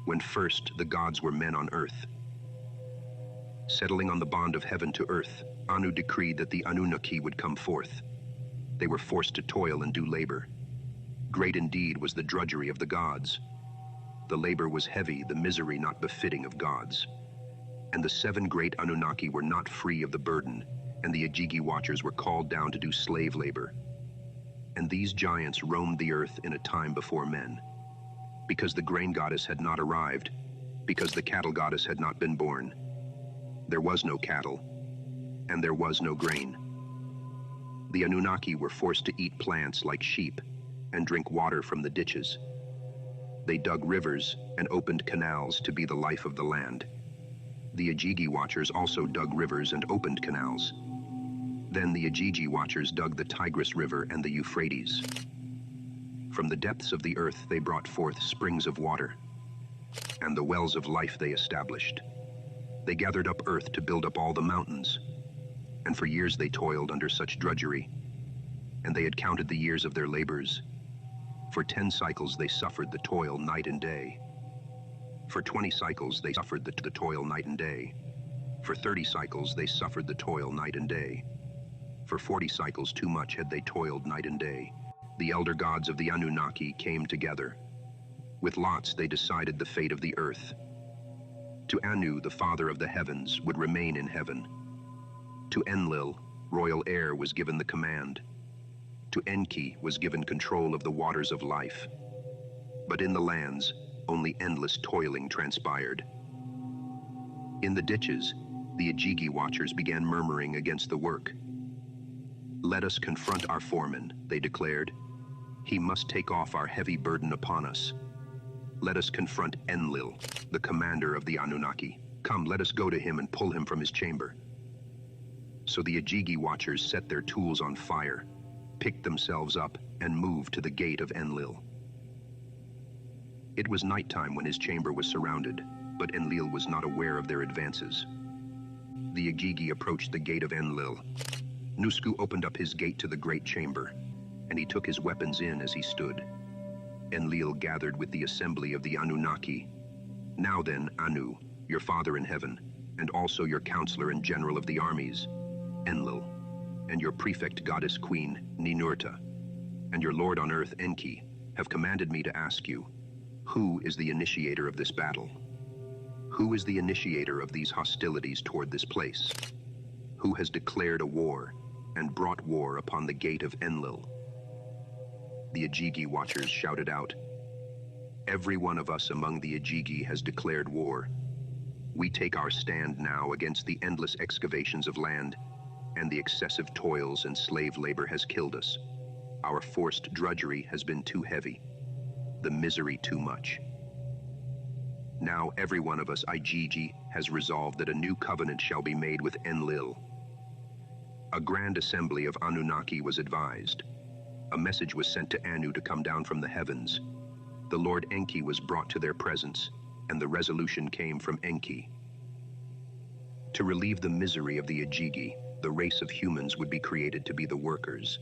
when first the gods were men on earth. Settling on the bond of heaven to earth, Anu decreed that the Anunnaki would come forth. They were forced to toil and do labor. Great indeed was the drudgery of the gods. The labor was heavy, the misery not befitting of gods. And the 7 great Anunnaki were not free of the burden, and the Ajigi watchers were called down to do slave labor. And these giants roamed the earth in a time before men. Because the grain goddess had not arrived, because the cattle goddess had not been born. There was no cattle, and there was no grain. The Anunnaki were forced to eat plants like sheep and drink water from the ditches. They dug rivers and opened canals to be the life of the land. The Ajigi watchers also dug rivers and opened canals. Then the Ajigi watchers dug the Tigris River and the Euphrates. From the depths of the earth they brought forth springs of water, and the wells of life they established. They gathered up earth to build up all the mountains, and for years they toiled under such drudgery, and they had counted the years of their labors. For 10 cycles they suffered the toil night and day. For 20 cycles they suffered the toil night and day. For 30 cycles they suffered the toil night and day. For 40 cycles too much had they toiled night and day. The elder gods of the Anunnaki came together. With lots they decided the fate of the earth. To Anu, the father of the heavens, would remain in heaven. To Enlil, royal heir, was given the command. To Enki was given control of the waters of life. But in the lands, only endless toiling transpired. In the ditches, the Ajigi watchers began murmuring against the work. "Let us confront our foreman," they declared. "He must take off our heavy burden upon us. Let us confront Enlil, the commander of the Anunnaki. Come, let us go to him and pull him from his chamber." So the Ajigi watchers set their tools on fire, picked themselves up, and moved to the gate of Enlil. It was nighttime when his chamber was surrounded, but Enlil was not aware of their advances. The Ajigi approached the gate of Enlil. Nusku opened up his gate to the great chamber, and he took his weapons in as he stood. Enlil gathered with the assembly of the Anunnaki. "Now then, Anu, your father in heaven, and also your counselor and general of the armies, Enlil, and your prefect goddess queen, Ninurta, and your lord on earth, Enki, have commanded me to ask you, who is the initiator of this battle? Who is the initiator of these hostilities toward this place? Who has declared a war and brought war upon the gate of Enlil?" The Ajigi watchers shouted out, "Every one of us among the Ajigi has declared war. We take our stand now against the endless excavations of land, and the excessive toils and slave labor has killed us. Our forced drudgery has been too heavy, the misery too much. Now every one of us Ajigi has resolved that a new covenant shall be made with Enlil." A grand assembly of Anunnaki was advised. A message was sent to Anu to come down from the heavens. The Lord Enki was brought to their presence, and the resolution came from Enki. To relieve the misery of the Ajigi, the race of humans would be created to be the workers.